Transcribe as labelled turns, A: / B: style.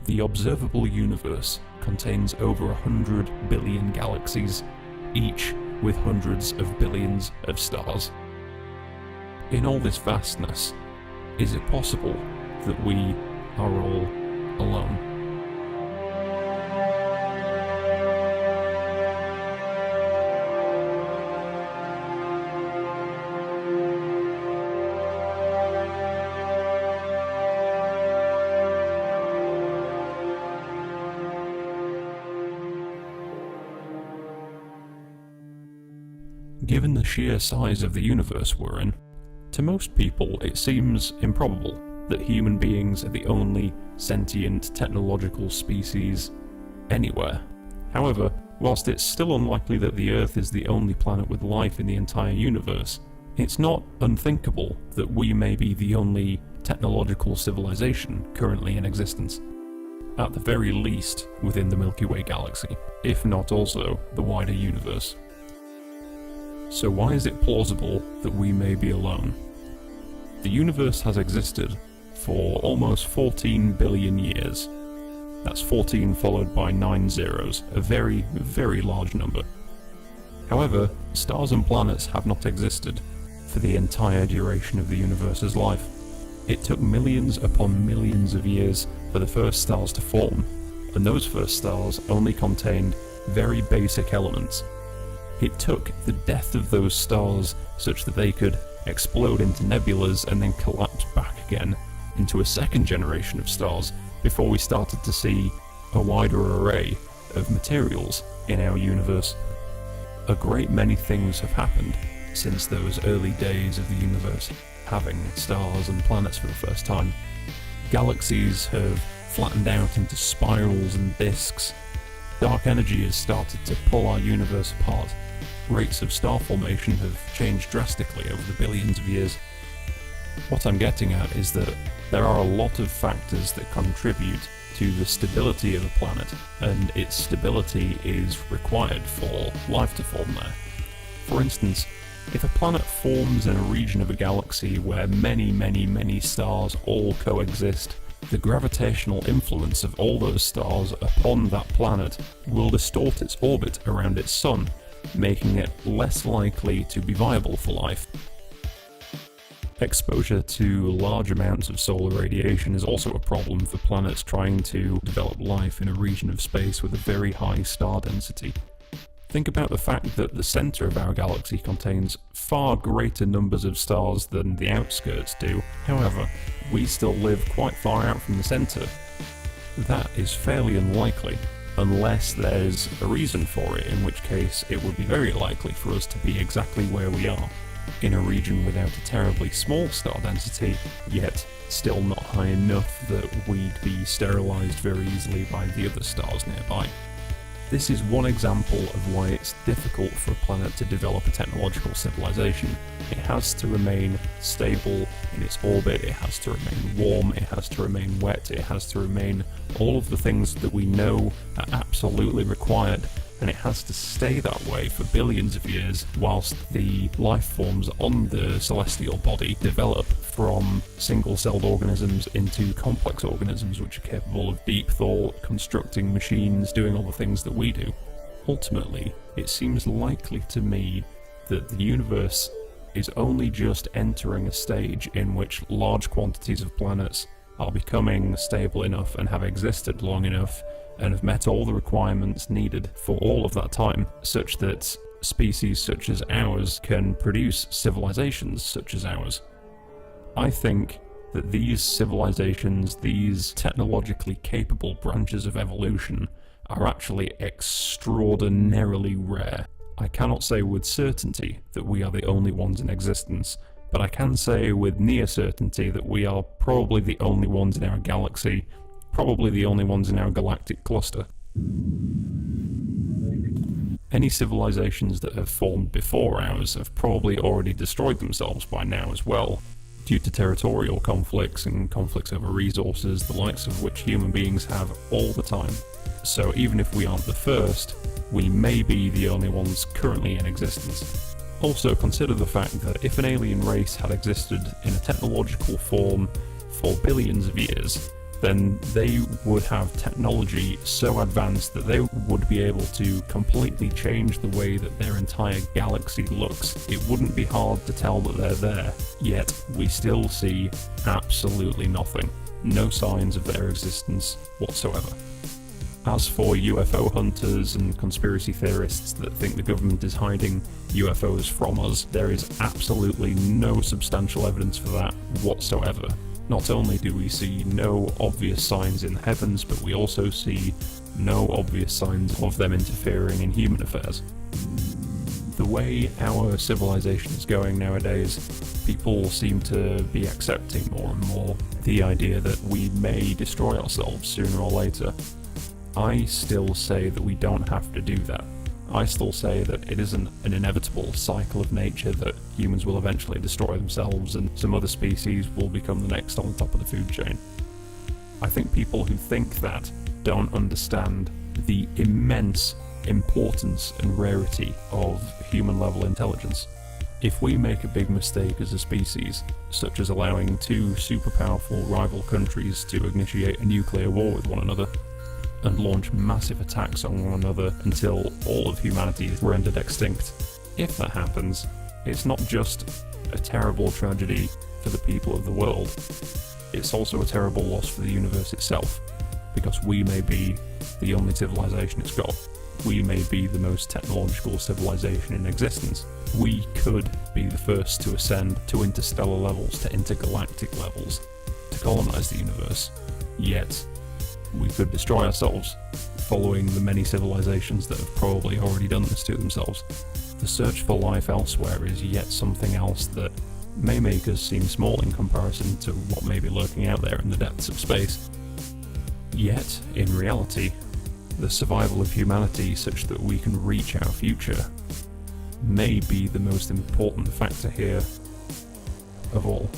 A: The observable universe contains over 100 billion galaxies, each with hundreds of billions of stars. In all this vastness, is it possible that we are all alone? Given the sheer size of the universe we're in, to most people it seems improbable that human beings are the only sentient technological species anywhere. However, whilst it's still unlikely that the Earth is the only planet with life in the entire universe, it's not unthinkable that we may be the only technological civilization currently in existence. At the very least within the Milky Way galaxy, if not also the wider universe. So why is it plausible that we may be alone? The universe has existed for almost 14 billion years. That's 14 followed by 9 zeros, a very, very large number. However, stars and planets have not existed for the entire duration of the universe's life. It took millions upon millions of years for the first stars to form, and those first stars only contained very basic elements. It took the death of those stars such that they could explode into nebulas and then collapse back again into a second generation of stars before we started to see a wider array of materials in our universe. A great many things have happened since those early days of the universe having stars and planets for the first time. Galaxies have flattened out into spirals and disks. Dark energy has started to pull our universe apart. Rates of star formation have changed drastically over the billions of years. What I'm getting at is that there are a lot of factors that contribute to the stability of a planet, and its stability is required for life to form there. For instance, if a planet forms in a region of a galaxy where many stars all coexist, the gravitational influence of all those stars upon that planet will distort its orbit around its sun, making it less likely to be viable for life. Exposure to large amounts of solar radiation is also a problem for planets trying to develop life in a region of space with a very high star density. Think about the fact that the centre of our galaxy contains far greater numbers of stars than the outskirts do. However, we still live quite far out from the centre. That is fairly unlikely, unless there's a reason for it, in which case it would be very likely for us to be exactly where we are, in a region without a terribly small star density, yet still not high enough that we'd be sterilised very easily by the other stars nearby. This is one example of why it's difficult for a planet to develop a technological civilization. It has to remain stable in its orbit, it has to remain warm, it has to remain wet, it has to remain all of the things that we know are absolutely required, and it has to stay that way for billions of years whilst the life forms on the celestial body develop from single-celled organisms into complex organisms which are capable of deep thought, constructing machines, doing all the things that we do. Ultimately, it seems likely to me that the universe is only just entering a stage in which large quantities of planets are becoming stable enough and have existed long enough and have met all the requirements needed for all of that time, such that species such as ours can produce civilizations such as ours. I think that these civilizations, these technologically capable branches of evolution, are actually extraordinarily rare. I cannot say with certainty that we are the only ones in existence, but I can say with near certainty that we are probably the only ones in our galaxy, probably the only ones in our galactic cluster. Any civilizations that have formed before ours have probably already destroyed themselves by now as well, due to territorial conflicts and conflicts over resources, the likes of which human beings have all the time. So even if we aren't the first, we may be the only ones currently in existence. Also consider the fact that if an alien race had existed in a technological form for billions of years, then they would have technology so advanced that they would be able to completely change the way that their entire galaxy looks. It wouldn't be hard to tell that they're there, yet we still see absolutely nothing. No signs of their existence whatsoever. As for UFO hunters and conspiracy theorists that think the government is hiding UFOs from us, there is absolutely no substantial evidence for that whatsoever. Not only do we see no obvious signs in the heavens, but we also see no obvious signs of them interfering in human affairs. The way our civilization is going nowadays, people seem to be accepting more and more the idea that we may destroy ourselves sooner or later. I still say that we don't have to do that. I still say that it isn't an inevitable cycle of nature that humans will eventually destroy themselves and some other species will become the next on the top of the food chain. I think people who think that don't understand the immense importance and rarity of human-level intelligence. If we make a big mistake as a species, such as allowing two super-powerful rival countries to initiate a nuclear war with one another, and launch massive attacks on one another until all of humanity is rendered extinct. If that happens, it's not just a terrible tragedy for the people of the world, it's also a terrible loss for the universe itself, because we may be the only civilization it's got. We may be the most technological civilization in existence. We could be the first to ascend to interstellar levels, to intergalactic levels, to colonize the universe. Yet, we could destroy ourselves, following the many civilizations that have probably already done this to themselves. The search for life elsewhere is yet something else that may make us seem small in comparison to what may be lurking out there in the depths of space. Yet, in reality, the survival of humanity such that we can reach our future may be the most important factor here of all.